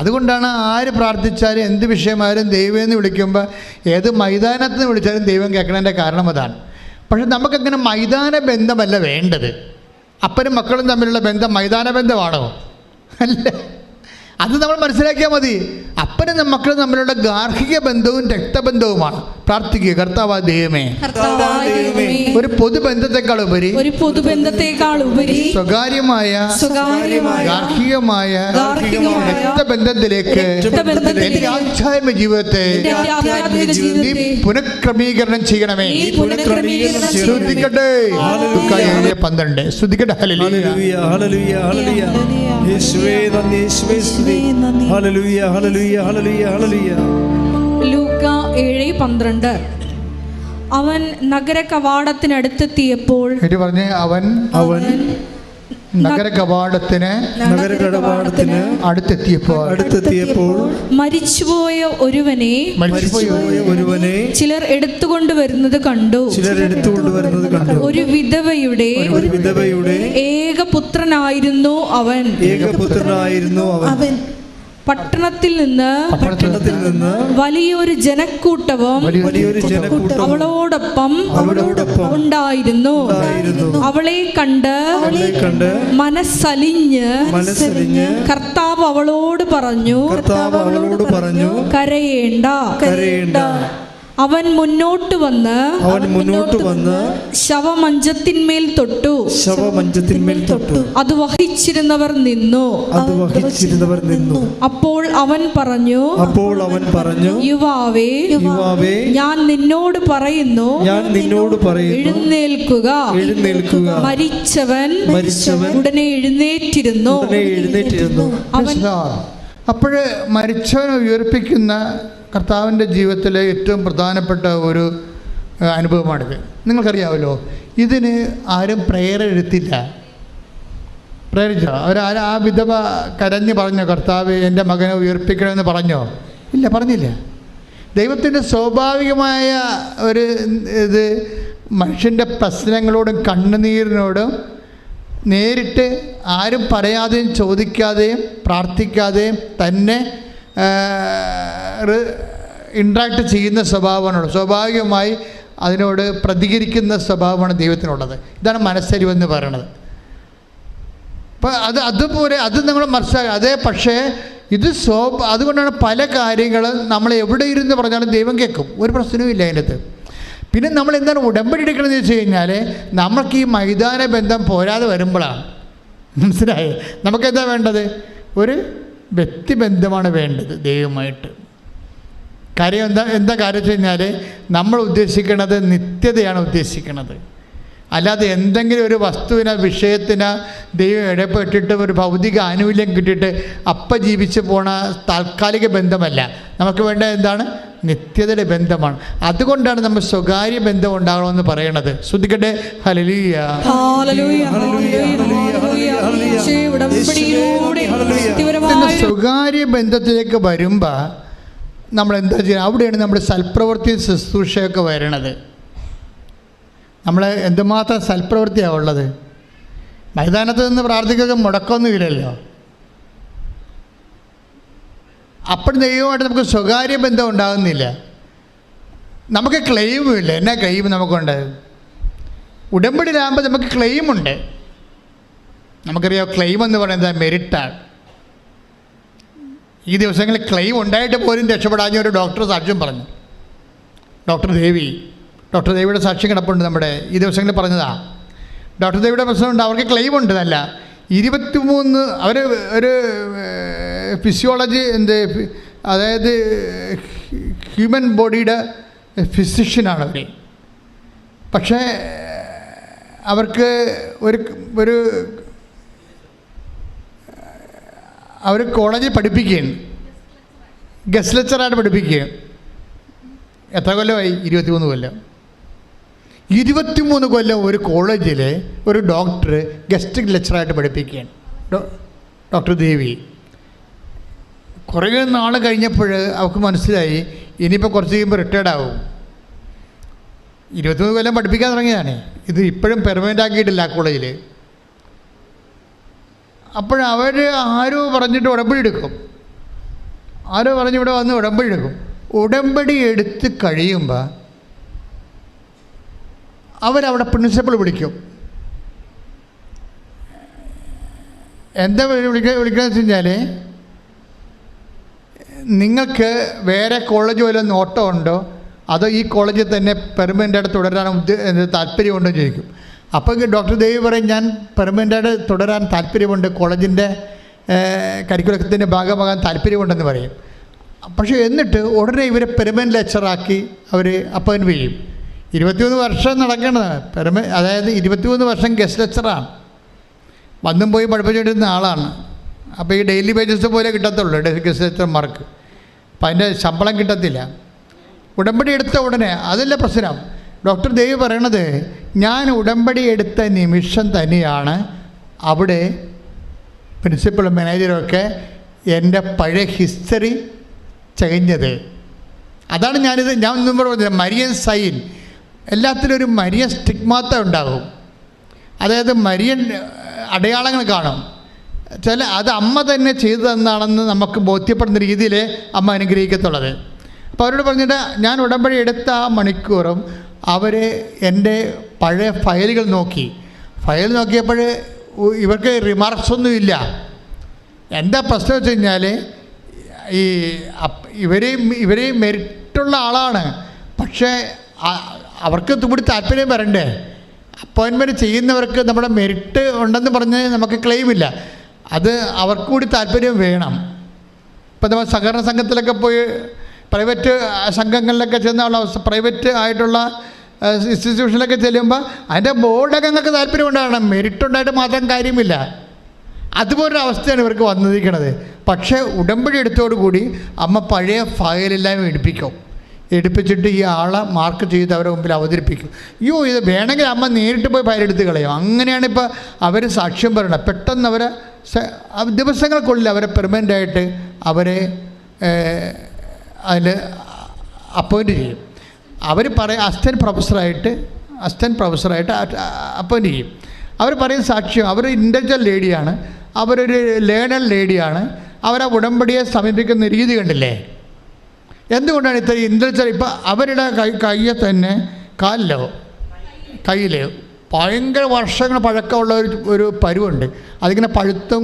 അതുകൊണ്ടാണ് ആര് പ്രാർത്ഥിച്ചാലും എന്ത് വിഷയമായാലും ദൈവം എന്ന് വിളിക്കുമ്പോൾ ഏത് മൈതാനത്ത് നിന്ന് വിളിച്ചാലും ദൈവം കേൾക്കണതിൻ്റെ കാരണം അതാണ്. പക്ഷെ നമുക്കങ്ങനെ മൈതാന ബന്ധമല്ല വേണ്ടത്. അപ്പനും മക്കളും തമ്മിലുള്ള ബന്ധം മൈതാന ബന്ധമാണോ? അല്ല. അത് നമ്മൾ മനസ്സിലാക്കിയാൽ മതി. അപ്പനും മക്കളും തമ്മിലുള്ള ഗാർഹിക ബന്ധവും രക്തബന്ധവുമാണ്. പ്രാർത്ഥിക്കുക, കർത്താവായ ദൈവമേ, ഒരു പൊതുബന്ധത്തെക്കാൾ ഉപരി സ്വകാര്യമായ ഗാർഹികമായ രക്തബന്ധത്തിലേക്ക് എന്റെ ആധ്യാത്മിക ജീവിതത്തെ നീ പുനഃക്രമീകരണം ചെയ്യണമേ. ശ്രദ്ധിക്കട്ടെ, 7:12 ശ്രദ്ധിക്കട്ടെ. ഹല്ലേലൂയ, ഹല്ലേലൂയ, ഹല്ലേലൂയ. യേശുവേ നന്ദി, യേശുവേ സ്തുതി. ഹല്ലേലൂയ, ഹല്ലേലൂയ, ഹല്ലേലൂയ, ഹല്ലേലൂയ. ലൂക്ക 7:12 അവൻ നഗര കവാടത്തിനടുത്തെത്തിയപ്പോൾ അവൻ നഗര കവാടത്തിന് അടുത്തെത്തിയപ്പോൾ മരിച്ചുപോയ ഒരുവനെ ചിലർ എടുത്തുകൊണ്ട് വരുന്നത് കണ്ടു. ഒരു വിധവയുടെ ഏകപുത്രനായിരുന്നു അവൻ. പട്ടണത്തിൽ നിന്ന് വലിയൊരു ജനക്കൂട്ടവും അവളോടൊപ്പം ഉണ്ടായിരുന്നു. അവളെ കണ്ട് മനസ്സലിഞ്ഞ് കർത്താവ് അവളോട് പറഞ്ഞു, കരയേണ്ട. അവൻ മുന്നോട്ട് വന്ന് ശവമഞ്ചത്തിന്മേൽ തൊട്ടു. അത് വഹിച്ചിരുന്നവർ നിന്നു. അപ്പോൾ അവൻ പറഞ്ഞു, യുവാവേ, ഞാൻ നിന്നോട് പറയുന്നു, എഴുന്നേൽക്കുക. മരിച്ചവൻ ഉടനെ എഴുന്നേറ്റിരുന്നു. അപ്പോഴ് മരിച്ചവനെ ഉയർപ്പിക്കുന്ന കർത്താവിൻ്റെ ജീവിതത്തിലെ ഏറ്റവും പ്രധാനപ്പെട്ട ഒരു അനുഭവമാണിത്. നിങ്ങൾക്കറിയാമല്ലോ, ഇതിന് ആരും പ്രേരിച്ചില്ല. ആ വിധവ കരഞ്ഞ് പറഞ്ഞോ, കർത്താവ് എൻ്റെ മകനെ ഉയർപ്പിക്കണമെന്ന് പറഞ്ഞോ? ഇല്ല, പറഞ്ഞില്ല. ദൈവത്തിൻ്റെ സ്വാഭാവികമായ ഒരു ഇത് മനുഷ്യൻ്റെ പ്രശ്നങ്ങളോടും കണ്ണുനീരിനോടും നേരിട്ട് ആരും പറയാതെയും ചോദിക്കാതെയും പ്രാർത്ഥിക്കാതെയും തന്നെ ഇൻട്രാക്ട് ചെയ്യുന്ന സ്വഭാവമാണ്. സ്വാഭാവികമായി അതിനോട് പ്രതികരിക്കുന്ന സ്വഭാവമാണ് ദൈവത്തിനുള്ളത്. ഇതാണ് മനസ്സരിവെന്ന് പറയണത്. അപ്പം അതുപോലെ അത് നമ്മൾ മനസ്സിലാക്കുക. അതേ പക്ഷേ ഇത് അതുകൊണ്ടാണ് പല കാര്യങ്ങളും നമ്മൾ എവിടെ ഇരുന്ന് പറഞ്ഞാലും ദൈവം കേൾക്കും. ഒരു പ്രശ്നവും ഇല്ല അതിനകത്ത്. പിന്നെ നമ്മൾ എന്താണ് ഉടമ്പടി എടുക്കണമെന്ന് വെച്ച് കഴിഞ്ഞാൽ നമ്മൾക്ക് ഈ മൈതാന ബന്ധം പോരാതെ വരുമ്പോഴാണ്. മനസ്സിലായോ? നമുക്കെന്താ വേണ്ടത്? ഒരു വ്യക്തിബന്ധമാണ് വേണ്ടത് ദൈവമായിട്ട്. കാര്യം എന്താ കാര്യം വെച്ച് കഴിഞ്ഞാൽ നമ്മൾ ഉദ്ദേശിക്കുന്നത് നിത്യതയാണ് ഉദ്ദേശിക്കുന്നത്. അല്ലാതെ എന്തെങ്കിലും ഒരു വസ്തുവിനോ വിഷയത്തിനോ ദൈവം ഇടപെട്ടിട്ട് ഒരു ഭൗതിക ആനുകൂല്യം കിട്ടിയിട്ട് ജീവിച്ച് പോണ താൽക്കാലിക ബന്ധമല്ല. നമുക്ക് വേണ്ട എന്താണ്? നിത്യതയുടെ ബന്ധമാണ്. അതുകൊണ്ടാണ് നമ്മൾ സ്വകാര്യ ബന്ധം ഉണ്ടാകണമെന്ന് പറയണത്. ശ്രദ്ധിക്കട്ടെ. ഹല്ലേലൂയ, സ്വകാര്യ ബന്ധത്തിലേക്ക് വരുമ്പോൾ നമ്മൾ എന്താ ചെയ്യുക? അവിടെയാണ് നമ്മുടെ സൽപ്രവൃത്തി ശുശ്രൂഷയൊക്കെ വരണത്. നമ്മൾ എന്തുമാത്രം സൽപ്രവൃത്തിയാണ് ഉള്ളത്. മൈതാനത്ത് നിന്ന് പ്രാർത്ഥിക്കുക മുടക്കമൊന്നുമില്ലല്ലോ. അപ്പോൾ ദൈവമായിട്ട് നമുക്ക് സ്വകാര്യ ബന്ധം ഉണ്ടാകുന്നില്ല. നമുക്ക് ക്ലെയിമുമില്ല. എന്നാ ക്ലെയിം നമുക്കുണ്ട്? ഉടമ്പടിയിലാകുമ്പോൾ നമുക്ക് ക്ലെയിമുണ്ട്. നമുക്കറിയാം, ക്ലെയിം എന്ന് പറയുന്നത് മെരിറ്റാണ്. ഈ ദിവസങ്ങളിൽ ക്ലെയിം ഉണ്ടായിട്ട് പോലും രക്ഷപ്പെടാഞ്ഞ ഒരു ഡോക്ടർ സാക്ഷ്യം പറഞ്ഞു. ഡോക്ടർ ദേവിയുടെ സാക്ഷ്യം കിടപ്പുണ്ട് നമ്മുടെ ഈ ദിവസങ്ങളിൽ പറഞ്ഞതാ. ഡോക്ടർ ദേവിയുടെ പ്രശ്നമുണ്ട്, അവർക്ക് ക്ലെയിം ഉണ്ട്. അല്ല, 23 അവർ ഒരു ഫിസിയോളജി അതായത് ഹ്യൂമൻ ബോഡിയുടെ ഫിസിഷ്യനാണ് അവർ. പക്ഷേ അവർക്ക് ഒരു അവർ കോളേജിൽ പഠിപ്പിക്കുകയാണ്, ഗസ്റ്റ് ലെക്ചറായിട്ട് പഠിപ്പിക്കുകയാണ്. എത്ര കൊല്ലമായി? 23 കൊല്ലം. 23 കൊല്ലം ഒരു കോളേജിൽ ഒരു ഡോക്ടർ ഗസ്റ്റ് ലെക്ചറായിട്ട് പഠിപ്പിക്കുകയാണ്. ഡോക്ടർ ദേവി. കുറേ നാൾ കഴിഞ്ഞപ്പോൾ അവർക്ക് മനസ്സിലായി ഇനിയിപ്പോൾ കുറച്ച് കഴിയുമ്പോൾ റിട്ടയർഡ് ആവും. 23 കൊല്ലം പഠിപ്പിക്കാൻ തുടങ്ങിയതാണ്. ഇത് ഇപ്പോഴും പെർമനൻ്റ് ആക്കിയിട്ടില്ല ആ കോളേജിൽ. അപ്പോഴവർ ആരോ പറഞ്ഞിട്ട് ഉടമ്പടി എടുക്കും. ആരോ പറഞ്ഞ് ഇവിടെ വന്ന് ഉടമ്പടി എടുക്കും. ഉടമ്പടി എടുത്ത് കഴിയുമ്പോൾ അവരവിടെ പ്രിൻസിപ്പൾ വിളിക്കും. എന്താ വിളിക്കുന്നത് വെച്ച് കഴിഞ്ഞാൽ, നിങ്ങൾക്ക് വേറെ കോളേജ് വല്ല നോട്ടം ഉണ്ടോ, അതോ ഈ കോളേജിൽ തന്നെ പെർമനൻ്റായിട്ട് തുടരാൻ താല്പര്യമുണ്ടോ ചോദിക്കും. അപ്പോൾ ഡോക്ടർ ദേവി പറയും, ഞാൻ പെർമനൻ്റായിട്ട് തുടരാൻ താല്പര്യമുണ്ട്, കോളേജിൻ്റെ കരിക്കുലത്തിൻ്റെ ഭാഗമാകാൻ താല്പര്യമുണ്ടെന്ന് പറയും. പക്ഷേ എന്നിട്ട് ഉടനെ ഇവരെ പെർമനൻ്റ് ലെക്ചറാക്കി അവർ അപ്പോയിൻറ്റ് ചെയ്യും. 21 വർഷം നടക്കേണ്ടത് അതായത് 21 വർഷം ഗസ്റ്റ് ലെക്ചറാണ്, വന്നും പോയി പഠിപ്പിച്ചുകൊണ്ടിരുന്ന ആളാണ്. അപ്പോൾ ഈ ഡെയിലി വേജസ് പോലെ കിട്ടത്തുള്ളൂ ഗസ്റ്റ് ലെക്ചർമാർക്ക്. അപ്പം അതിൻ്റെ ശമ്പളം കിട്ടത്തില്ല. ഉടമ്പടി എടുത്ത ഉടനെ അതല്ല പ്രശ്നം. ഡോക്ടർ ദേവി പറയണത്, ഞാൻ ഉടമ്പടി എടുത്ത നിമിഷം തന്നെയാണ് അവിടെ പ്രിൻസിപ്പളും മാനേജറുമൊക്കെ എൻ്റെ പഴയ ഹിസ്റ്ററി ചകഞ്ഞത്. അതാണ് ഞാൻ മുമ്പ് പറഞ്ഞത്, മരിയൻ സൈൻ. എല്ലാത്തിലും ഒരു മരിയൻ സ്റ്റിഗ്മാത്ത ഉണ്ടാകും. അതായത് മരിയൻ അടയാളങ്ങൾ കാണും. അത് അമ്മ തന്നെ ചെയ്തു തന്നാണെന്ന് നമുക്ക് ബോധ്യപ്പെടുന്ന രീതിയിൽ അമ്മ അനുഗ്രഹിക്കത്തുള്ളത്. അപ്പോൾ അവരോട് പറഞ്ഞിട്ട്, ഞാൻ ഉടമ്പടി എടുത്ത ആ മണിക്കൂറും അവർ എൻ്റെ പഴയ ഫയലുകൾ നോക്കി. ഫയൽ നോക്കിയപ്പോൾ ഇവർക്ക് റിമാർക്സൊന്നും ഇല്ല. എന്താ പ്രശ്നം വെച്ച് കഴിഞ്ഞാൽ, ഇവരെയും മെറിറ്റുള്ള ആളാണ്, പക്ഷേ അവർക്ക് കൂടി താല്പര്യം വരണ്ടേ. അപ്പോയിൻമെൻറ്റ് ചെയ്യുന്നവർക്ക് നമ്മുടെ മെറിറ്റ് ഉണ്ടെന്ന് പറഞ്ഞ് നമുക്ക് ക്ലെയിമില്ല, അത് അവർക്ക് കൂടി താല്പര്യം വേണം. ഇപ്പം നമ്മൾ സഹകരണ സംഘത്തിലൊക്കെ പോയി പ്രൈവറ്റ് സംഘങ്ങളിലൊക്കെ ചെന്നുള്ള പ്രൈവറ്റ് ആയിട്ടുള്ള ഇൻസ്റ്റിറ്റ്യൂഷനിലൊക്കെ ചെല്ലുമ്പോൾ അതിൻ്റെ ബോർഡൊക്കെ ഞങ്ങൾക്ക് താല്പര്യം ഉണ്ടാകണം, മെറിറ്റ് ഉണ്ടായിട്ട് മാത്രം കാര്യമില്ല. അതുപോലൊരു അവസ്ഥയാണ് ഇവർക്ക് വന്നിരിക്കുന്നത്. പക്ഷേ ഉടമ്പടി എടുത്തോടുകൂടി അമ്മ പഴയ ഫയലെല്ലാം എടുപ്പിച്ചിട്ട് ഈ ആളെ മാർക്ക് ചെയ്ത് അവരുടെ മുമ്പിൽ അവതരിപ്പിക്കും. ഇത് വേണമെങ്കിൽ അമ്മ നേരിട്ട് പോയി ഫയലെടുത്ത് കളയും. അങ്ങനെയാണിപ്പോൾ അവർ സാക്ഷ്യം പറയണം. പെട്ടെന്ന് അവരെ ദിവസങ്ങൾക്കുള്ളിൽ അവരെ പെർമനൻ്റായിട്ട് അവരെ അതിൽ അപ്പോയിൻറ്റ് ചെയ്യും. അവർ പറയും അസിസ്റ്റൻറ്റ് പ്രൊഫസറായിട്ട് അപ്പോയിൻറ്റ് ചെയ്യും. അവർ പറയും സാക്ഷ്യം, അവർ ഇൻ്റലക്ച്വൽ ലേഡിയാണ്, അവരൊരു ലേണർ ലേഡിയാണ്. അവരാ ഉടമ്പടിയെ സമീപിക്കുന്ന രീതി കണ്ടില്ലേ? എന്തുകൊണ്ടാണ് ഇത്ര ഇൻ്റലക്ച്വൽ? ഇപ്പം അവരുടെ കയ്യിൽ തന്നെ കയ്യിൽ ഭയങ്കര വർഷങ്ങൾ പഴക്കമുള്ള ഒരു പരുവുണ്ട്. അതിങ്ങനെ പഴുത്തും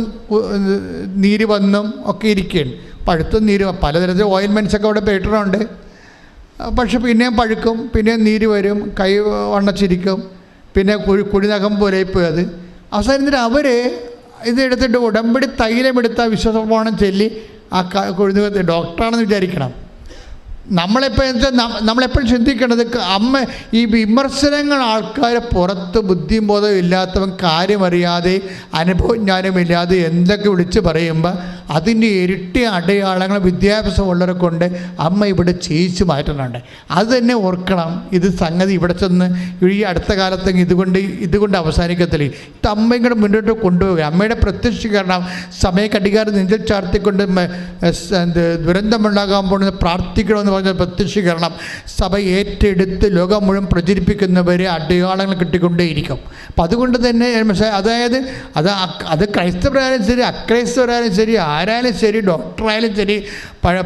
നീര് വന്നും ഒക്കെ ഇരിക്കുകയാണ്. പഴുത്തും നീര് പലതരത്തിൽ ഓയിൻമെൻറ്റ്സൊക്കെ അവിടെ പേട്ടറുണ്ട്. പക്ഷെ പിന്നെയും പഴുക്കും, പിന്നെയും നീര് വരും, കൈ വണ്ണച്ചിരിക്കും, പിന്നെ കുഴിനകം പോലെ പോയി. അത് അവസാനത്തിന് അവർ ഇതെടുത്തിട്ട് ഉടമ്പടി തൈലമെടുത്ത വിശ്വാസപ്രമാണം ചൊല്ലി ആ കുഴിനകത്ത് ഡോക്ടറാണെന്ന് വിചാരിക്കണം. നമ്മളെപ്പോഴും ചിന്തിക്കേണ്ടത്, അമ്മ ഈ വിമർശനങ്ങൾ ആൾക്കാരെ പുറത്ത് ബുദ്ധിയും ബോധവും ഇല്ലാത്തവൻ കാര്യമറിയാതെ അനുഭവജ്ഞാനമില്ലാതെ എന്തൊക്കെ വിളിച്ച് പറയുമ്പോൾ അതിൻ്റെ ഇരട്ടി അടയാളങ്ങൾ വിദ്യാഭ്യാസമുള്ളവരെ കൊണ്ട് അമ്മ ഇവിടെ ചെയ്യിച്ച് മാറ്റുന്നുണ്ട്. അത് തന്നെ ഓർക്കണം. ഇത് സംഗതി ഇവിടെ ചെന്ന് ഈ അടുത്ത കാലത്ത് ഇതുകൊണ്ട് അവസാനിക്കത്തില്ല. ഇത് അമ്മയും കൂടെ മുന്നോട്ട് കൊണ്ടുപോവുക. അമ്മയുടെ പ്രത്യക്ഷീകരണം സമയക്കടികാരം നെഞ്ചിൽ ചാർത്തിക്കൊണ്ട് ദുരന്തമുണ്ടാകാൻ പോകുന്നത് പ്രാർത്ഥിക്കണമെന്ന് പറഞ്ഞ പ്രത്യക്ഷീകരണം സഭ ഏറ്റെടുത്ത് ലോകം മുഴുവൻ പ്രചരിപ്പിക്കുന്നവരെ അടയാളങ്ങൾ കിട്ടിക്കൊണ്ടേയിരിക്കും. അപ്പം അതുകൊണ്ട് തന്നെ അതായത് അത് ക്രൈസ്തവരായാലും ശരി അക്രൈസ്തവരായാലും ശരി ആരായാലും ശരി ഡോക്ടറായാലും ശരി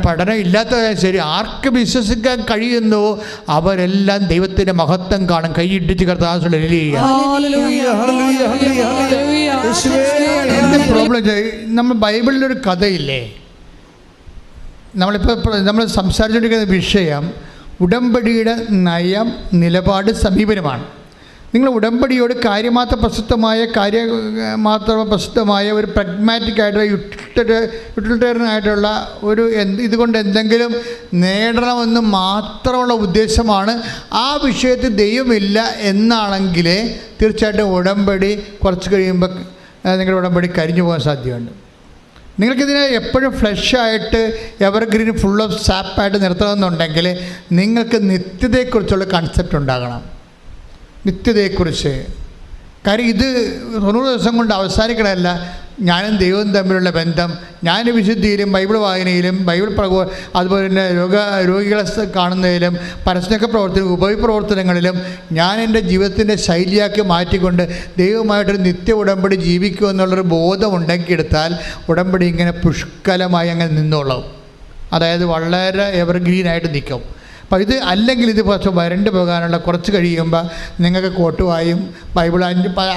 പഠനം ഇല്ലാത്തവരായാലും ശരി ആർക്ക് വിശ്വസിക്കാൻ കഴിയുന്നുവോ അവരെല്ലാം ദൈവത്തിൻ്റെ മഹത്വം കാണും. കൈയിട്ടിച്ച് കർത്താവ് പ്രോബ്ലം. നമ്മൾ ബൈബിളിലൊരു കഥയില്ലേ, നമ്മൾ സംസാരിച്ചുകൊണ്ടിരിക്കുന്ന വിഷയം ഉടമ്പടിയുടെ നയം, നിലപാട്, സമീപനമാണ്. നിങ്ങൾ ഉടമ്പടിയോട് കാര്യമാത്ര പ്രസിദ്ധമായ ഒരു പ്രഗ്മാറ്റിക് ആയിട്ടുള്ള യൂട്ടിലിറ്റേറിയൻ ആയിട്ടുള്ള ഒരു ഇതുകൊണ്ട് എന്തെങ്കിലും നേടണമെന്ന് മാത്രമുള്ള ഉദ്ദേശമാണ്, ആ വിഷയത്തിൽ ദൈവമില്ല എന്നാണെങ്കിൽ തീർച്ചയായിട്ടും ഉടമ്പടി കുറച്ച് കഴിയുമ്പോൾ നിങ്ങളുടെ ഉടമ്പടി കരിഞ്ഞു പോകാൻ സാധ്യതയുണ്ട്. നിങ്ങൾക്കിതിനെ എപ്പോഴും ഫ്ലഷായിട്ട് എവർഗ്രീൻ ഫുൾ ഓഫ് സാപ്പായിട്ട് നിർത്തണമെന്നുണ്ടെങ്കിൽ നിങ്ങൾക്ക് നിത്യതയെക്കുറിച്ചുള്ള കൺസെപ്റ്റ് ഉണ്ടാകണം. നിത്യതയെക്കുറിച്ച്. കാര്യം ഇത് 90 ദിവസം കൊണ്ട് അവസാനിക്കണമല്ല. ഞാനും ദൈവവും തമ്മിലുള്ള ബന്ധം, ഞാൻ വിശുദ്ധിയിലും ബൈബിൾ വായനയിലും അതുപോലെ തന്നെ രോഗികളെ കാണുന്നതിലും പരസ്നക പ്രവർത്തനം ഉപവിപ്രവർത്തനങ്ങളിലും ഞാൻ എൻ്റെ ജീവിതത്തിൻ്റെ ശൈലിയാക്കി മാറ്റിക്കൊണ്ട് ദൈവമായിട്ടൊരു നിത്യ ഉടമ്പടി ജീവിക്കുമെന്നുള്ളൊരു ബോധം ഉണ്ടാക്കിയെടുത്താൽ ഉടമ്പടി ഇങ്ങനെ പുഷ്കലമായി അങ്ങനെ നിന്നോളാം. അതായത് വളരെ എവർഗ്രീനായിട്ട് നിൽക്കും. അപ്പോൾ ഇത് അല്ലെങ്കിൽ ഇത് കുറച്ച് വരണ്ട് പോകാനുള്ള, കുറച്ച് കഴിയുമ്പോൾ നിങ്ങൾക്ക് കോട്ടുവായും ബൈബിൾ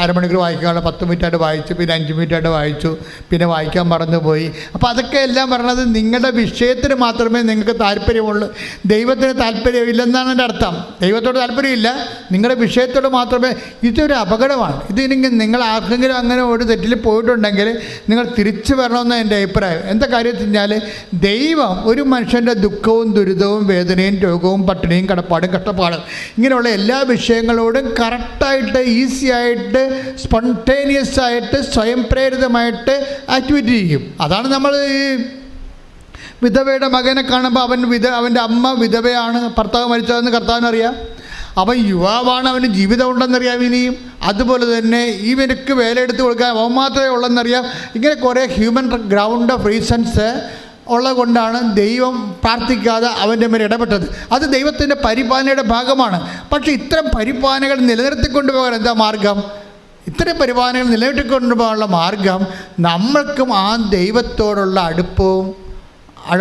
അരമണിക്കൂർ വായിക്കാനുള്ള 10 മിനിറ്റായിട്ട് വായിച്ചു, പിന്നെ 5 മിനിറ്റായിട്ട് വായിച്ചു, പിന്നെ വായിക്കാൻ മറന്നുപോയി. അപ്പോൾ അതൊക്കെ എല്ലാം പറഞ്ഞത് നിങ്ങളുടെ വിഷയത്തിന് മാത്രമേ നിങ്ങൾക്ക് താല്പര്യമുള്ളൂ, ദൈവത്തിന് താല്പര്യമില്ലെന്നാണ് എൻ്റെ അർത്ഥം. ദൈവത്തോട് താല്പര്യമില്ല, നിങ്ങളുടെ വിഷയത്തോട് മാത്രമേ. ഇതൊരു അപകടമാണ്. ഇതിനെങ്കിൽ നിങ്ങൾ ആർക്കെങ്കിലും അങ്ങനെ ഒരു തെറ്റിൽ പോയിട്ടുണ്ടെങ്കിൽ നിങ്ങൾ തിരിച്ചു വരണമെന്ന് എൻ്റെ അഭിപ്രായം. എന്താ കാര്യം വെച്ച് കഴിഞ്ഞാൽ, ദൈവം ഒരു മനുഷ്യൻ്റെ ദുഃഖവും ദുരിതവും വേദനയും രോഗവും പട്ടിണിയും കടപ്പാടും കഷ്ടപ്പാടും ഇങ്ങനെയുള്ള എല്ലാ വിഷയങ്ങളോടും കറക്റ്റായിട്ട്, ഈസിയായിട്ട്, സ്പോണ്ടേനിയസ് ആയിട്ട്, സ്വയം പ്രേരിതമായിട്ട് ആക്ടിവിറ്റി ചെയ്യും. അതാണ് നമ്മൾ ഈ വിധവയുടെ മകനെ കാണുമ്പോൾ അവൻ്റെ അമ്മ വിധവയാണ്, ഭർത്താവ് മരിച്ചതെന്ന് കർത്താവിനറിയാം. അവൻ യുവാവാണ്, അവന് ജീവിതം ഉണ്ടെന്നറിയാം ഇനിയും. അതുപോലെ തന്നെ ഇവനക്ക് വേല എടുത്ത് കൊടുക്കാൻ അവൻ മാത്രമേ ഉള്ളെന്നറിയാം. ഇങ്ങനെ കുറേ ഹ്യൂമൻ ഗ്രൗണ്ട് ഓഫ് റീസൺസ് ഉള്ളത് കൊണ്ടാണ് ദൈവം പ്രാർത്ഥിക്കാതെ അവൻ്റെ മേൽ ഇടപെട്ടത്. അത് ദൈവത്തിൻ്റെ പരിപാലനയുടെ ഭാഗമാണ്. പക്ഷേ ഇത്തരം പരിപാലനകൾ നിലനിർത്തിക്കൊണ്ടുപോകാൻ എന്താ മാർഗം? ഇത്തരം പരിപാലനകൾ നിലനിർത്തിക്കൊണ്ടുപോകാനുള്ള മാർഗം നമ്മൾക്കും ആ ദൈവത്തോടുള്ള അടുപ്പവും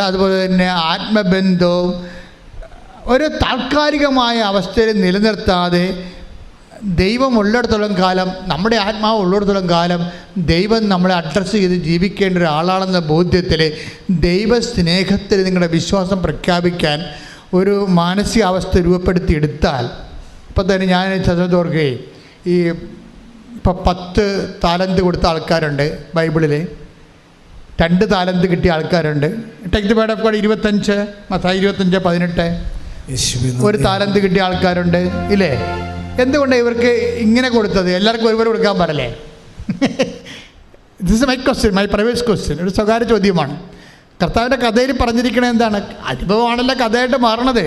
അതുപോലെ തന്നെ ആത്മബന്ധവും ഒരു താൽക്കാലികമായ അവസ്ഥയിൽ നിലനിർത്താതെ, ദൈവം ഉള്ളിടത്തോളം കാലം, നമ്മുടെ ആത്മാവ് ഉള്ളിടത്തോളം കാലം ദൈവം നമ്മളെ അഡ്രസ്സ് ചെയ്ത് ജീവിക്കേണ്ട ഒരാളാണെന്ന ബോധ്യത്തിൽ, ദൈവസ്നേഹത്തിൽ നിങ്ങളുടെ വിശ്വാസം പ്രഖ്യാപിക്കാൻ ഒരു മാനസികാവസ്ഥ രൂപപ്പെടുത്തിയെടുത്താൽ, ഇപ്പം തന്നെ ഞാൻ ചതോർക്കുകയും ഈ ഇപ്പം 10 താലന്ത് കൊടുത്ത ആൾക്കാരുണ്ട് ബൈബിളിൽ, 2 താലന്ത് കിട്ടിയ ആൾക്കാരുണ്ട്. Take the word of God 25 Mathai 25:18. 1 താലന്ത് കിട്ടിയ ആൾക്കാരുണ്ട് ഇല്ലേ? എന്തുകൊണ്ടാണ് ഇവർക്ക് ഇങ്ങനെ കൊടുത്തത്? എല്ലാവർക്കും ഒരുപോലെ കൊടുക്കാൻ പാടില്ലേ? This is my question, my private question, ഒരു സ്വകാര്യ ചോദ്യമാണ്. കർത്താവിൻ്റെ കഥയിൽ പറഞ്ഞിരിക്കണത് എന്താണ്? അനുഭവമാണല്ലോ കഥയായിട്ട് മാറണത്.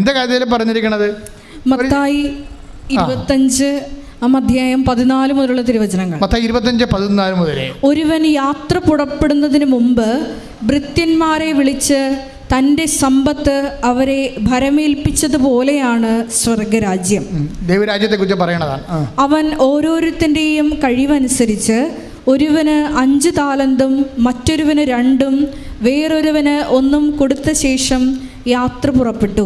എന്താ കഥയിൽ പറഞ്ഞിരിക്കണത്? മത്തായി 25 അധ്യായം 14 മുതലുള്ള തിരുവചനങ്ങൾ. മത്തായി 25:14 മുതൽ. ഒരുവൻ യാത്ര പുറപ്പെടുന്നതിന് മുമ്പ് ഭൃത്യന്മാരെ വിളിച്ച് തൻ്റെ സമ്പത്ത് അവരെ ഭരമേൽപ്പിച്ചതുപോലെയാണ് സ്വർഗരാജ്യം. ദൈവരാജ്യത്തെ കുറിച്ച് പറയണതാണ്. അവൻ ഓരോരുത്തൻ്റെയും കഴിവനുസരിച്ച് ഒരുവന് 5 താലന്തും മറ്റൊരുവന് 2ഉം വേറൊരുവന് 1ഉം കൊടുത്ത ശേഷം യാത്ര പുറപ്പെട്ടു.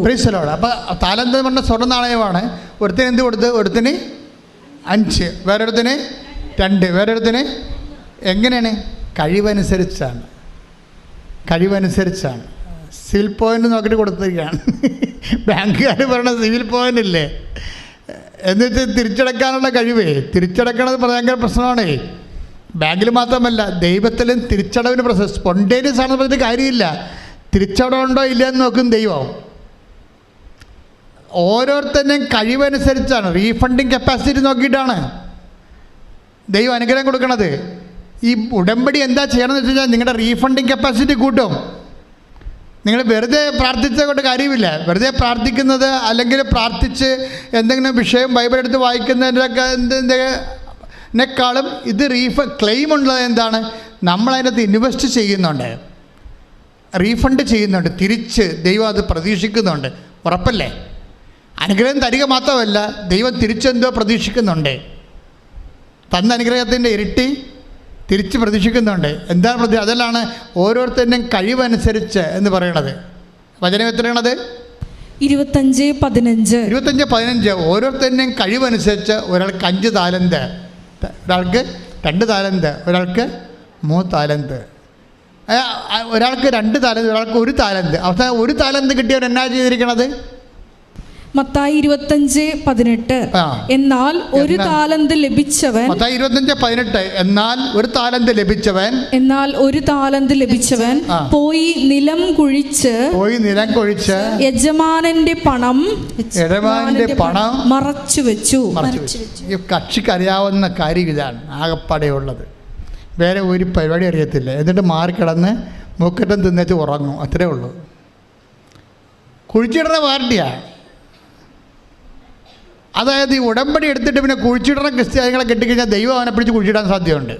അപ്പോൾ താലന്ത് പറഞ്ഞ സ്വർണ്ണ നാണയമാണ്. ഒരുത്തിന് എന്ത് കൊടുത്ത്? ഒരുത്തിന് 5, വേറൊരുത്തിന് 2, വേറൊരുത്തിന്. എങ്ങനെയാണ്? കഴിവനുസരിച്ചാണ്. സിവിൽ പോയിൻ്റ് നോക്കിയിട്ട് കൊടുത്തിരിക്കുകയാണ്. ബാങ്കുകാർ പറഞ്ഞ സിവിൽ പോയിൻ്റ് ഇല്ലേ, എന്നിട്ട് തിരിച്ചടക്കാനുള്ള കഴിവേ. തിരിച്ചടക്കണത് ഭയങ്കര പ്രശ്നമാണേ. ബാങ്കിൽ മാത്രമല്ല, ദൈവത്തിലും തിരിച്ചടവിന് പ്രശ്നം. സ്പോണ്ടേനിയസ് ആണെന്ന് പറഞ്ഞിട്ട് കാര്യമില്ല. തിരിച്ചടവുണ്ടോ ഇല്ല എന്ന് നോക്കും ദൈവം. ഓരോരുത്തരുടെയും കഴിവനുസരിച്ചാണ്, റീഫണ്ടിങ് കപ്പാസിറ്റി നോക്കിയിട്ടാണ് ദൈവം അനുഗ്രഹം കൊടുക്കണത്. ഈ ഉടമ്പടി എന്താ ചെയ്യണമെന്ന് വെച്ച് കഴിഞ്ഞാൽ നിങ്ങളുടെ റീഫണ്ടിങ് കപ്പാസിറ്റി കൂട്ടും. നിങ്ങൾ വെറുതെ പ്രാർത്ഥിച്ചത് കൊണ്ട് കാര്യമില്ല. വെറുതെ പ്രാർത്ഥിക്കുന്നത് അല്ലെങ്കിൽ പ്രാർത്ഥിച്ച് എന്തെങ്കിലും വിഷയം ബൈബിൾ എടുത്ത് വായിക്കുന്നതിനേക്കാളും ഇത് ക്ലെയിം ഉള്ളത് എന്താണ്? നമ്മളതിനകത്ത് ഇൻവെസ്റ്റ് ചെയ്യുന്നുണ്ട്, റീഫണ്ട് ചെയ്യുന്നുണ്ട്, തിരിച്ച് ദൈവം അത് പ്രതീക്ഷിക്കുന്നുണ്ട്. ഉറപ്പല്ലേ? അനുഗ്രഹം തരിക മാത്രമല്ല, ദൈവം തിരിച്ചെന്തോ പ്രതീക്ഷിക്കുന്നുണ്ട്. തന്ന അനുഗ്രഹത്തിൻ്റെ ഇരട്ടി തിരിച്ച് പ്രതീക്ഷിക്കുന്നുണ്ട്. എന്താണ് അതിലാണ് ഓരോരുത്തരുടെയും കഴിവനുസരിച്ച് എന്ന് പറയണത്. വചനം എത്രയാണത്? 25:15. ഓരോരുത്തരുടെയും കഴിവനുസരിച്ച് ഒരാൾക്ക് 5 താലന്ത്, ഒരാൾക്ക് 2 താലന്ത്, ഒരാൾക്ക് 3 താലന്ത്, ഒരാൾക്ക് 2 താലന്ത്, ഒരാൾക്ക് 1 താലന്ത്. അവസാനം 1 താലന്ത് കിട്ടിയവർ എന്നാ ചെയ്തിരിക്കണത്? മത്തായി 25:18. എന്നാൽ ഒരു താലന്ത് ലഭിച്ചവൻ. മത്തായി 25:18. എന്നാൽ ഒരു താലന്ത് ലഭിച്ചവൻ പോയി നിലം കുഴിച്ച് യജമാനന്റെ പണം മറച്ചു വെച്ചു. ഈ കക്ഷിക്ക് അറിയാവുന്ന കാര്യം ഇതാണ് ആകപ്പാടെയുള്ളത്. വേറെ ഒരു പരിപാടി അറിയത്തില്ല. എന്നിട്ട് മാറിക്കിടന്ന് മൂക്കറ്റം തിന്നേച്ച് ഉറങ്ങും. അത്രേ ഉള്ളൂ. കുഴിച്ചിടുന്ന പാർട്ടിയാണ്. അതായത് ഈ ഉടമ്പടി എടുത്തിട്ട് പിന്നെ കുഴിച്ചിടുന്ന ക്രിസ്ത്യാനികളെ കെട്ടിക്കഴിഞ്ഞാൽ ദൈവം അവനെ പിടിച്ച് കുഴിച്ചിടാൻ സാധ്യതയുണ്ട്.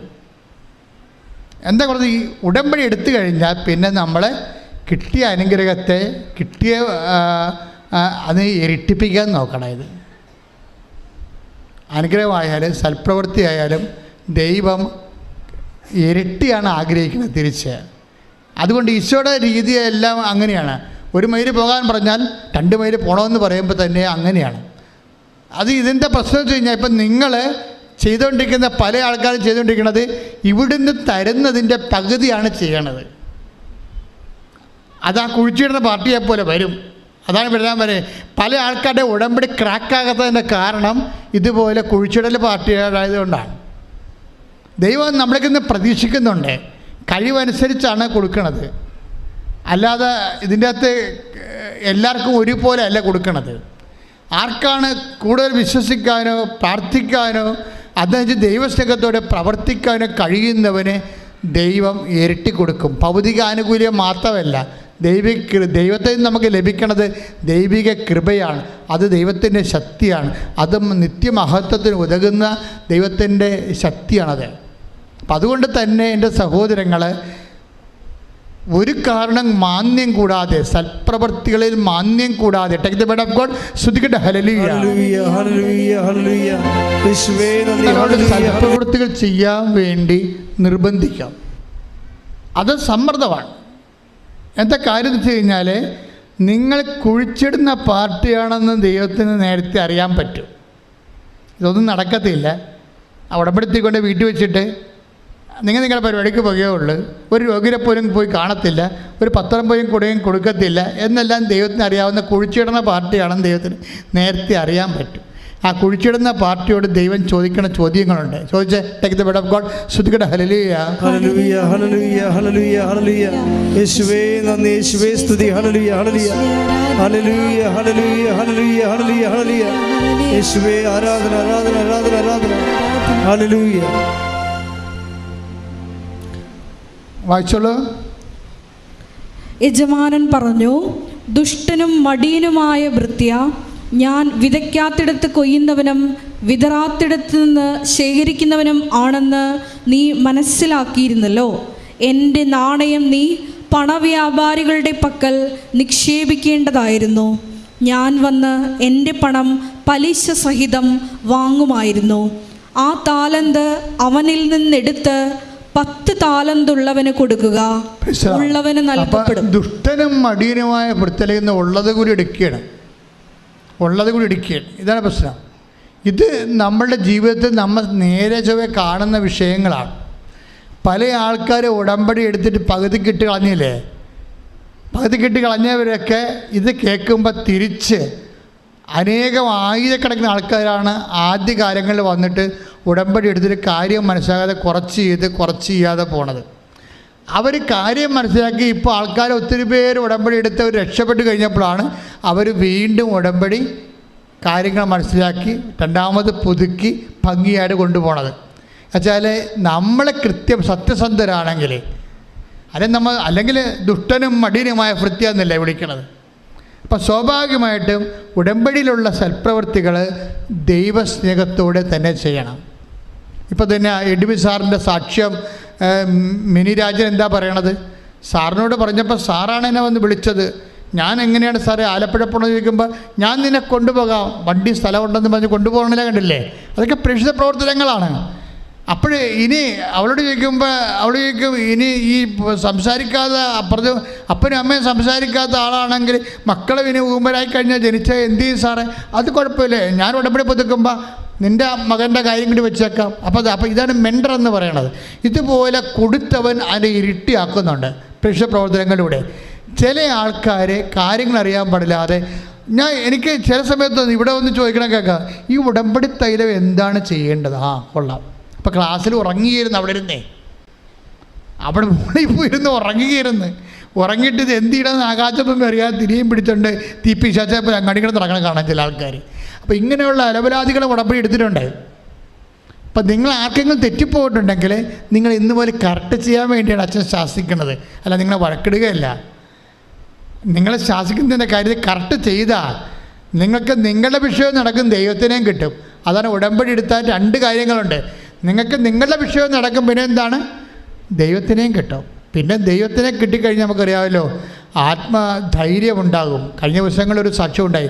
എന്താ പറയുക? ഈ ഉടമ്പടി എടുത്തു കഴിഞ്ഞാൽ പിന്നെ നമ്മൾ കിട്ടിയ അനുഗ്രഹത്തെ അത് ഇരട്ടിപ്പിക്കാൻ നോക്കണം. ഇത് അനുഗ്രഹമായാലും സൽപ്രവൃത്തി ആയാലും ദൈവം ഇരട്ടിയാണ് ആഗ്രഹിക്കുന്നത്. തിരിച്ച് അതുകൊണ്ട് ഈശോയുടെ രീതിയെല്ലാം അങ്ങനെയാണ്. 1 മൈൽ പോകാൻ പറഞ്ഞാൽ 2 മൈൽ പോകണമെന്ന് പറയുമ്പോൾ തന്നെ അങ്ങനെയാണ്. അത് ഇതിൻ്റെ പ്രശ്നം വെച്ച് കഴിഞ്ഞാൽ ഇപ്പം നിങ്ങൾ ചെയ്തുകൊണ്ടിരിക്കുന്ന പല ആൾക്കാരും ചെയ്തുകൊണ്ടിരിക്കുന്നത് ഇവിടുന്ന് തരുന്നതിൻ്റെ പകുതിയാണ് ചെയ്യണത്. അത് ആ കുഴിച്ചിടുന്ന പാർട്ടിയെ പോലെ വരും. അതാണ് വരാൻ വരെ പല ആൾക്കാരുടെ ഉടമ്പടി ക്രാക്കാകാത്തതിൻ്റെ കാരണം ഇതുപോലെ കുഴിച്ചിടൽ പാർട്ടികളായതുകൊണ്ടാണ്. ദൈവം നമ്മൾക്ക് ഇന്ന് പ്രതീക്ഷിക്കുന്നുണ്ട്, കഴിവനുസരിച്ചാണ് കൊടുക്കണത്. അല്ലാതെ ഇതിൻ്റെ അകത്ത് എല്ലാവർക്കും ഒരുപോലെ അല്ല കൊടുക്കണത്. ആർക്കാണ് കൂടുതൽ വിശ്വസിക്കാനോ പ്രാർത്ഥിക്കാനോ അതനുസരിച്ച് ദൈവസ്നേഹത്തോടെ പ്രവർത്തിക്കാനോ കഴിയുന്നവന് ദൈവം ഇരട്ടി കൊടുക്കും. ഭൗതിക ആനുകൂല്യം മാത്രമല്ല, ദൈവത്തിൽ നിന്ന് നമുക്ക് ലഭിക്കുന്നത് ദൈവിക കൃപയാണ്. അത് ദൈവത്തിൻ്റെ ശക്തിയാണ്. അത് നിത്യമഹത്വത്തിന് ഉതകുന്ന ദൈവത്തിൻ്റെ ശക്തിയാണത്. അപ്പം അതുകൊണ്ട് തന്നെ എൻ്റെ സഹോദരങ്ങൾ, ഒരു കാരണം മാന്യം കൂടാതെ, സൽപ്രവർത്തികളിൽ മാന്യം കൂടാതെ, take the word of God, സ്തുതിക്കട്ടെ, ഹല്ലേലൂയ, ഹല്ലേലൂയ, ഹല്ലേലൂയ. സൽപ്രവൃത്തികൾ ചെയ്യാൻ വേണ്ടി നിർബന്ധിക്കാം. അത് സമ്മർദ്ദമാണ്. എന്താ കാര്യം എന്ന് വെച്ച് കഴിഞ്ഞാൽ, നിങ്ങൾ കുഴിച്ചിടുന്ന പാർട്ടിയാണെന്ന് ദൈവത്തിന് നേരത്തെ അറിയാൻ പറ്റും. ഇതൊന്നും നടക്കത്തില്ല. ഉടമ്പടിത്തിക്കൊണ്ട് വീട്ടിൽ വെച്ചിട്ട് നിങ്ങളുടെ പരിപാടിക്ക് പോകുകയേ ഉള്ളൂ, ഒരു രോഗിയെ പോലും പോയി കാണത്തില്ല, ഒരു പത്രം പോലും കൊടുക്കുകയും കൊടുക്കത്തില്ല എന്നെല്ലാം ദൈവത്തിന് അറിയാവുന്ന കുഴിച്ചിടുന്ന പാർട്ടിയാണെന്ന് ദൈവത്തിന് നേരത്തെ അറിയാൻ പറ്റും. ആ കുഴിച്ചിടുന്ന പാർട്ടിയോട് ദൈവം ചോദിക്കുന്ന ചോദ്യങ്ങളുണ്ട്. ചോദിച്ചേ, take the word of God, സ്തുതിക്കട്ടെ, ഹല്ലേലൂയ, ഹല്ലേലൂയ, ഹല്ലേലൂയ, ഹല്ലേലൂയ, ഹല്ലേലൂയ. യേശുവേ നന്ദി, യേശുവേ സ്തുതി, ഹല്ലേലൂയ, ഹല്ലേലൂയ, ഹല്ലേലൂയ, ഹല്ലേലൂയ, ഹല്ലേലൂയ, ഹല്ലേലൂയ, ഹല്ലേലൂയ. യേശുവേ ആരാധന, ആരാധന, ആരാധന, ആരാധന, ഹല്ലേലൂയ. വായിച്ചോളൂ. യജമാനൻ പറഞ്ഞു, ദുഷ്ടനും മടിയനുമായ ഭൃത്യ, ഞാൻ വിതയ്ക്കാത്തിടത്ത് കൊയ്യുന്നവനും വിതറാത്തിടത്ത് നിന്ന് ശേഖരിക്കുന്നവനും ആണെന്ന് നീ മനസ്സിലാക്കിയിരുന്നല്ലോ. എൻ്റെ നാണയം നീ പണവ്യാപാരികളുടെ പക്കൽ നിക്ഷേപിക്കേണ്ടതായിരുന്നു. ഞാൻ വന്ന് എൻ്റെ പണം പലിശ സഹിതം വാങ്ങുമായിരുന്നു. ആ താലന്ത് അവനിൽ നിന്നെടുത്ത് 10 താലന്തുള്ളവന് കൊടുക്കുക, ഉള്ളവന് നൽകപ്പെടും. ദുഷ്ടനും മടിയനുമായ ഭൃത്യനിൽ നിന്ന് ഉള്ളത് കൂടി എടുക്കുകയാണ്. ഇതാണ് പ്രശ്നം. ഇത് നമ്മളുടെ ജീവിതത്തിൽ നമ്മൾ നേരെ ചൊവ്വേ കാണുന്ന വിഷയങ്ങളാണ്. പല ആൾക്കാർ ഉടമ്പടി എടുത്തിട്ട് പകുതിക്കിട്ട് കളഞ്ഞില്ലേ, പകുതിക്കിട്ട് കളഞ്ഞവരൊക്കെ ഇത് കേൾക്കുമ്പോൾ തിരിച്ച് അനേകം ആയിരക്കണക്കിന് ആൾക്കാരാണ് ആദ്യ കാലങ്ങളിൽ വന്നിട്ട് ഉടമ്പടി എടുത്തിട്ട് കാര്യം മനസ്സിലാകാതെ കുറച്ച് ചെയ്യാതെ പോണത്. അവർ കാര്യം മനസ്സിലാക്കി ഇപ്പോൾ ആൾക്കാർ ഒത്തിരി പേര് ഉടമ്പടി എടുത്ത് അവർ രക്ഷപ്പെട്ട് കഴിഞ്ഞപ്പോഴാണ് അവർ വീണ്ടും ഉടമ്പടി കാര്യങ്ങൾ മനസ്സിലാക്കി രണ്ടാമത് പുതുക്കി ഭംഗിയായിട്ട് കൊണ്ടുപോകണത്. എന്നുവെച്ചാൽ നമ്മളെ കൃത്യം സത്യസന്ധരാണെങ്കിൽ, അല്ലെങ്കിൽ ദുഷ്ടനും മടിയനുമായ ഭൃത്യ എന്നല്ലേ വിളിക്കണത്. അപ്പം സ്വാഭാവികമായിട്ടും ഉടമ്പടിയിലുള്ള സൽപ്രവൃത്തികൾ ദൈവസ്നേഹത്തോടെ തന്നെ ചെയ്യണം. ഇപ്പോൾ തന്നെ എഡ്വി സാറിൻ്റെ സാക്ഷ്യം മിനിരാജൻ എന്താ പറയണത്? സാറിനോട് പറഞ്ഞപ്പോൾ സാറാണ് എന്നെ വന്ന് വിളിച്ചത്. ഞാൻ എങ്ങനെയാണ് സാറേ ആലപ്പുഴ പോകണമെന്ന് ചോദിക്കുമ്പോൾ ഞാൻ നിന്നെ കൊണ്ടുപോകാം, വണ്ടി സ്ഥലമുണ്ടെന്ന് പറഞ്ഞ് കൊണ്ടുപോകണമെന്നില്ല. കണ്ടില്ലേ, അതൊക്കെ പ്രേക്ഷിത പ്രവർത്തനങ്ങളാണ്. അപ്പോൾ ഇനി അവളോട് ചോദിക്കുമ്പോൾ അവൾ ചോദിക്കും, ഇനി ഈ സംസാരിക്കാതെ അപ്പുറത്ത് അപ്പനും അമ്മയും സംസാരിക്കാത്ത ആളാണെങ്കിൽ മക്കളെ ഇനി ഊമ്പരായി കഴിഞ്ഞാൽ ജനിച്ചാൽ എന്ത് ചെയ്യും സാറേ? അത് കുഴപ്പമില്ലേ, ഞാൻ ഉടമ്പടി പുതുക്കുമ്പോൾ നിൻ്റെ മകൻ്റെ കാര്യം കൂടി വെച്ചേക്കാം. അപ്പോൾ ഇതാണ് മെൻഡർ എന്ന് പറയണത്. ഇതുപോലെ കൊടുത്തവൻ അതിനെ ഇരട്ടിയാക്കുന്നുണ്ട് പ്രേക്ഷിത പ്രവർത്തനങ്ങളിലൂടെ. ചില ആൾക്കാർ കാര്യങ്ങൾ അറിയാൻ പാടില്ലാതെ എനിക്ക് ചില സമയത്ത് ഇവിടെ ഒന്ന് ചോദിക്കണം, കേൾക്കാം, ഈ ഉടമ്പടി തൈലം എന്താണ് ചെയ്യേണ്ടത്? കൊള്ളാം. അപ്പോൾ ക്ലാസ്സിൽ ഉറങ്ങിയിരുന്നു, അവിടെ മുകളിൽ പോയിരുന്ന് ഉറങ്ങിയിട്ട് ഇത് എന്ത് ചെയ്യണമെന്ന് ആകാശപ്പം അറിയാതെ തിരിയും പിടിച്ചുകൊണ്ട് തീപ്പിശാച്ചപ്പോൾ അങ്ങടിക്കിടന്ന് ഇറങ്ങണം കാണാൻ ചില ആൾക്കാർ. അപ്പോൾ ഇങ്ങനെയുള്ള അലപരാധികളെ ഉടമ്പടി എടുത്തിട്ടുണ്ട്. അപ്പം നിങ്ങൾ ആർക്കെങ്കിലും തെറ്റിപ്പോയിട്ടുണ്ടെങ്കിൽ നിങ്ങൾ ഇന്ന് പോലെ കറക്റ്റ് ചെയ്യാൻ വേണ്ടിയാണ് അച്ഛൻ ശാസിക്കുന്നത്, അല്ല നിങ്ങളെ വഴക്കിടുകയല്ല. നിങ്ങളെ ശാസിക്കുന്നതിൻ്റെ കാര്യത്തിൽ കറക്റ്റ് ചെയ്താൽ നിങ്ങൾക്ക് നിങ്ങളുടെ വിഷയം നടക്കും, ദൈവത്തിനെയും കിട്ടും. അതാണ് ഉടമ്പടി എടുത്താൽ 2 കാര്യങ്ങളുണ്ട്. നിങ്ങൾക്ക് നിങ്ങളുടെ വിഷയം നടക്കും, പിന്നെ എന്താണ്, ദൈവത്തിനെയും കിട്ടും. പിന്നെ ദൈവത്തിനെ കിട്ടിക്കഴിഞ്ഞാൽ നമുക്കറിയാമല്ലോ, ആത്മധൈര്യമുണ്ടാകും. കഴിഞ്ഞ ദിവസങ്ങളൊരു സാക്ഷ്യം ഉണ്ടായി.